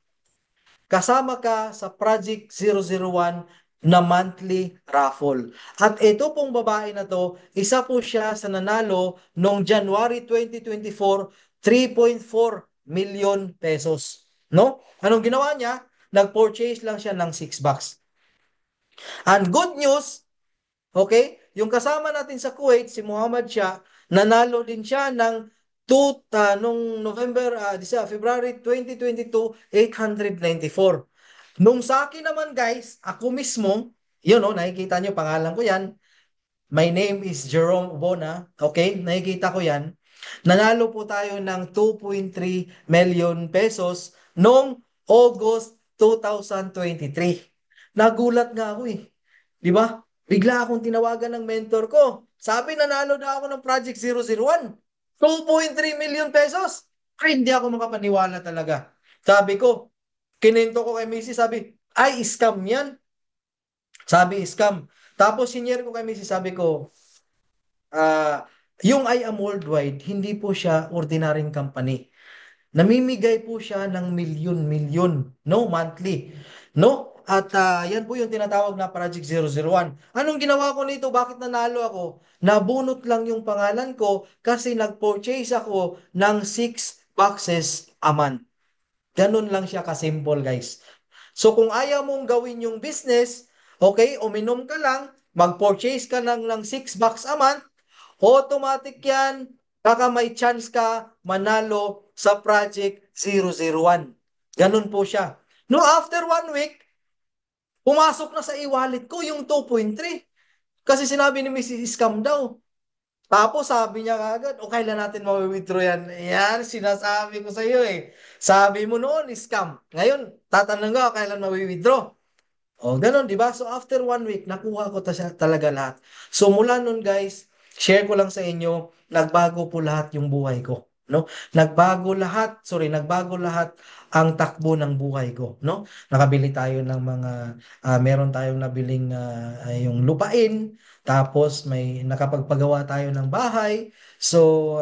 kasama ka sa Project 001 na monthly raffle. At ito pong babae na to, isa po siya sa nanalo noong January 2024, 3.4 million pesos. No? Anong ginawa niya? Nag-purchase lang siya ng 6 box. And good news, okay? Yung kasama natin sa Kuwait, si Muhammad Shah, nanalo din siya ng nung February 2022, 894. Nung sa akin naman guys, ako mismo, yun nakikita nyo, pangalan ko yan. My name is Jerome Bona. Okay, nakikita ko yan. Nanalo po tayo ng 2.3 million pesos noong August 2023. Nagulat nga ako eh. Di ba? Bigla akong tinawagan ng mentor ko. Sabi, nanalo na ako ng Project 001. 2.3 million pesos. Ay, hindi ako makapaniwala talaga. Sabi ko, kinento ko kay Missy, sabi, ay, scam yan. Sabi, scam. Tapos, senior ko kay Missy, sabi ko, yung I Am Worldwide, hindi po siya ordinaryong company. Namimigay po siya ng milyon-milyon, no, monthly. No? At yan po yung tinatawag na Project 001. Anong ginawa ko nito? Bakit nanalo ako? Nabunot lang yung pangalan ko kasi nag-purchase ako ng 6 boxes a month. Ganun lang siya ka-simple, guys. So kung ayaw mong gawin yung business, okay, uminom ka lang, mag-purchase ka ng 6 box a month, automatic yan, baka may chance ka manalo sa Project 001. Ganun po siya. No, after 1 week, pumasok na sa e-wallet ko yung 2.3. Kasi sinabi ni Mrs. Scam daw. Tapos sabi niya kagad, o kailan natin ma-withdraw yan? Yan, sinasabi ko sa iyo eh. Sabi mo noon, scam. Ngayon, tatanong ka, kailan ma-withdraw? O, ganun, di ba? So, after 1 week, nakuha ko talaga lahat. So, mula nun, guys, share ko lang sa inyo, nagbago po lahat yung buhay ko. No? Nagbago lahat ang takbo ng buhay ko. No? Nakabili tayo ng mga, meron tayong nabiling yung lupain, tapos may nakapagpagawa tayo ng bahay. So,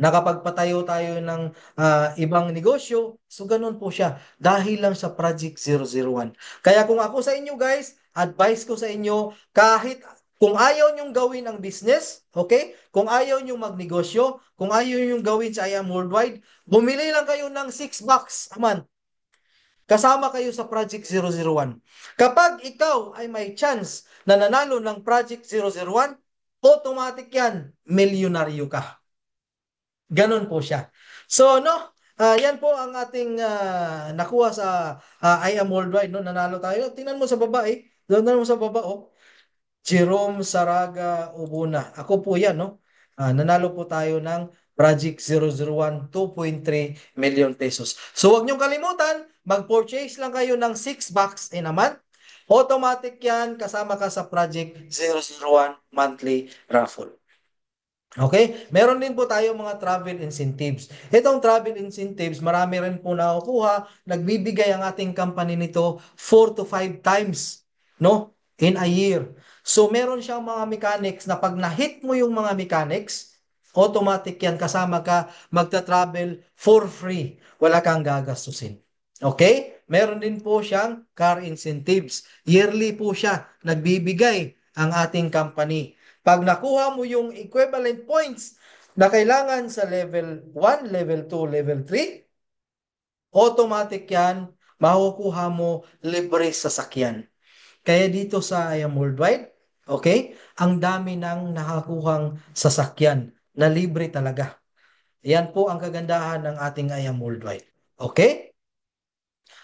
nakapagpatayo tayo ng ibang negosyo. So ganun po siya dahil lang sa Project 001. Kaya kung ako sa inyo guys, advice ko sa inyo, kahit kung ayaw nyong gawin ang business, okay? Kung ayaw nyong magnegosyo, kung ayaw nyong gawin sa I Am Worldwide, bumili lang kayo ng 6 bucks a month. Kasama kayo sa Project 001. Kapag ikaw ay may chance na nanalo ng Project 001, automatic yan, milyonaryo ka. Ganon po siya. So, no, yan po ang ating nakuha sa I Am Worldwide. No? Nanalo tayo. Tingnan mo sa baba eh. Tingnan mo sa baba, oh. Jerome Saraga Ubuna. Ako po yan, no? Nanalo po tayo ng Project 001, 2.3 million pesos. So, huwag niyong kalimutan, mag-purchase lang kayo ng 6 bucks in a month. Automatic yan, kasama ka sa Project 001 monthly raffle. Okay? Meron din po tayo mga travel incentives. Itong travel incentives, marami rin po nakukuha. Nagbibigay ang ating company nito 4 to 5 times, no? In a year. So, meron siyang mga mechanics na pag na-hit mo yung mga mechanics, automatic yan kasama ka magta-travel for free. Wala kang gagastusin. Okay? Meron din po siyang car incentives. Yearly po siya nagbibigay ang ating company. Pag nakuha mo yung equivalent points na kailangan sa level 1, level 2, level 3, automatic yan, makukuha mo libre sasakyan. Kaya dito sa I Am Worldwide, okay, ang dami ng nakakuhang sasakyan na libre talaga. Yan po ang kagandahan ng ating I Am Worldwide. Okay?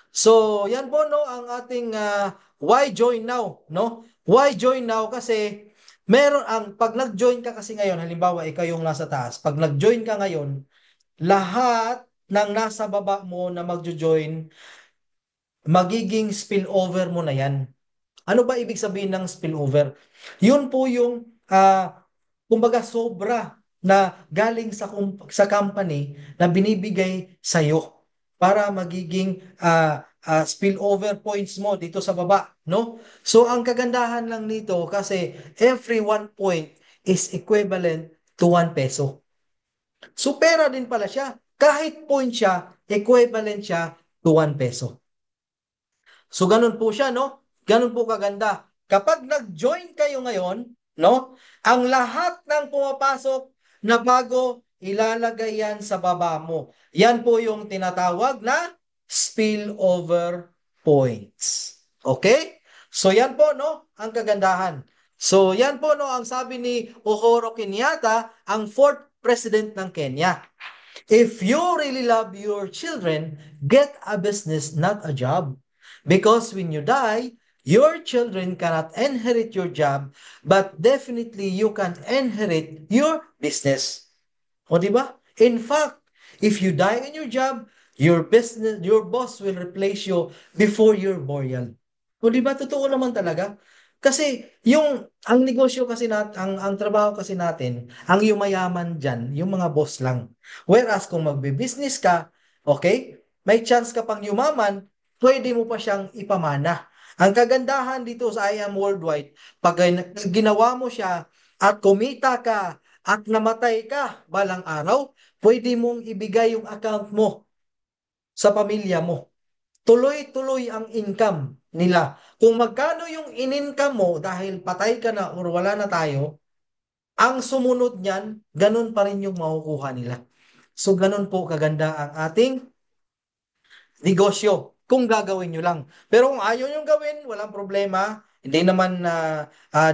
So, yan po no ang ating why join now, no? Why join now kasi meron ang pag nag-join ka kasi ngayon, halimbawa ikaw yung nasa taas, pag nag-join ka ngayon, lahat ng nasa baba mo na magjo-join, magiging spillover mo na yan. Ano ba ibig sabihin ng spillover? Yun po yung kumbaga sobra na galing sa company na binibigay sa iyo para magiging spillover points mo dito sa baba, no? So ang kagandahan lang nito kasi every 1 point is equivalent to 1 peso. So pera din pala siya. Kahit point siya, equivalent siya to 1 peso. So ganun po siya, no? Ganun po kaganda. Kapag nag-join kayo ngayon, no? Ang lahat ng pumapasok na bago, ilalagay yan sa baba mo. Yan po yung tinatawag na spillover points. Okay? So yan po, no? Ang kagandahan. So yan po, no? Ang sabi ni Uhuru Kenyatta, ang fourth president ng Kenya. If you really love your children, get a business, not a job. Because when you die, your children cannot inherit your job, but definitely you can inherit your business. O di ba? In fact, if you die in your job, your business, your boss will replace you before your burial. O di ba? Totoo naman talaga. Kasi ang negosyo kasi ang trabaho kasi natin, ang yumayaman diyan, yung mga boss lang. Whereas kung magbe-business ka, okay, may chance ka pang yumaman, pwede mo pa siyang ipamana. Ang kagandahan dito sa I Am Worldwide, pag ginawa mo siya at kumita ka at namatay ka balang araw, pwede mong ibigay yung account mo sa pamilya mo. Tuloy-tuloy ang income nila. Kung magkano yung in-income mo dahil patay ka na or wala na tayo, ang sumunod niyan, ganun pa rin yung makukuha nila. So, ganun po kaganda ang ating negosyo kung gagawin nyo lang. Pero kung ayaw nyo gawin, walang problema. Hindi naman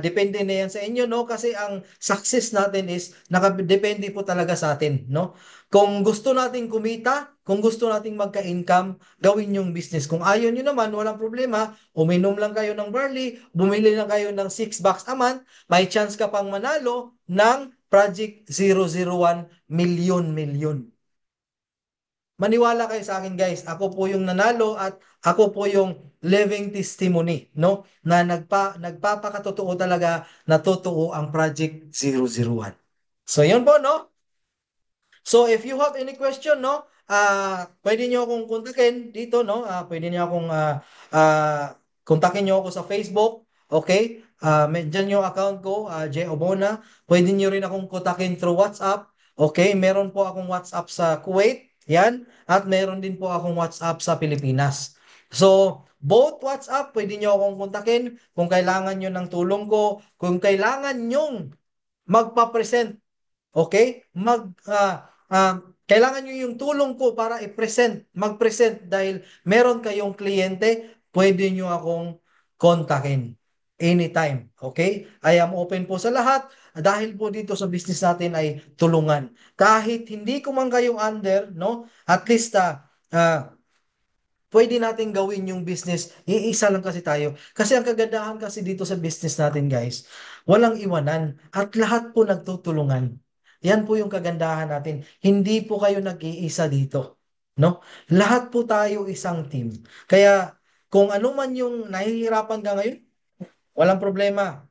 depende na yan sa inyo, no? Kasi ang success natin is nakadepende po talaga sa atin, no? Kung gusto nating kumita, kung gusto nating magka-income, gawin yung business. Kung ayaw nyo naman, walang problema. Uminom lang kayo ng barley, bumili lang kayo ng 6 bucks a month, may chance ka pang manalo ng Project 001 million. Maniwala kayo sa akin guys, ako po yung nanalo at ako po yung living testimony, no? Na nagpapakatotoo talaga na totoo ang Project 001. So yun po, no? So if you have any question, no, pwede niyo akong kontakin dito, no? Pwede niyo akong kontakin niyo ako sa Facebook, okay? Diyan yung account ko, J Obona. Pwede niyo rin akong kontakin through WhatsApp. Okay, meron po akong WhatsApp sa Kuwait, yan, at meron din po akong WhatsApp sa Pilipinas. So, both WhatsApp, pwede nyo akong kontakin kung kailangan nyo ng tulong ko, kung kailangan nyong magpa-present. Okay? Kailangan nyo yung tulong ko para mag-present dahil meron kayong kliyente, pwede nyo akong kontakin anytime. Okay? I am open po sa lahat dahil po dito sa business natin ay tulungan. Kahit hindi ko man kayong under, no? At least pwede natin gawin yung business. Iisa lang kasi tayo. Kasi ang kagandahan kasi dito sa business natin, guys, walang iwanan at lahat po nagtutulungan. Yan po yung kagandahan natin. Hindi po kayo nag-iisa dito. No? Lahat po tayo isang team. Kaya kung ano man yung nahihirapan ka ngayon, walang problema.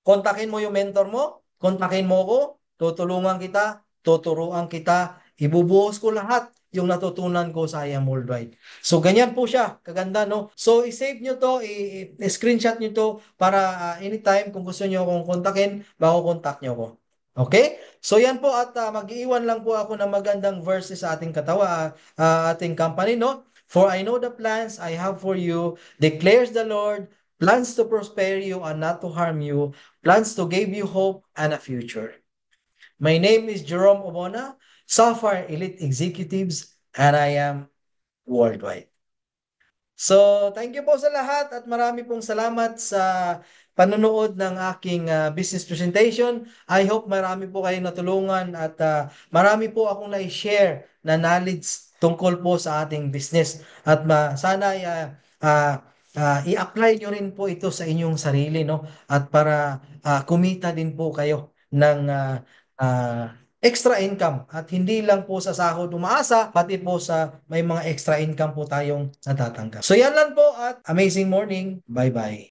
Kontakin mo yung mentor mo, kontakin mo ko, tutulungan kita, tuturuan kita, ibubuhos ko lahat yung natutunan ko sa I Am Worldwide. So, ganyan po siya, kaganda, no? So, i-save nyo to, i-screenshot nyo to para anytime kung gusto nyo akong kontakin, mako-contact nyo ko. Okay? So, yan po at mag-iiwan lang po ako ng magandang verses sa ating ating company, no? For I know the plans I have for you, declares the Lord, plans to prosper you and not to harm you, plans to give you hope and a future. My name is Jerome Obona, Sapphire Elite Executives, and I am worldwide. So, thank you po sa lahat at marami pong salamat sa panonood ng aking business presentation. I hope marami po kayong natulungan at marami po akong na-share na knowledge tungkol po sa ating business. At sana uh, i-apply nyo rin po ito sa inyong sarili, no? At para kumita din po kayo ng uh, extra income at hindi lang po sa sahod umaasa, pati po sa may mga extra income po tayong natatanggap. So yan lang po at amazing morning. Bye-bye.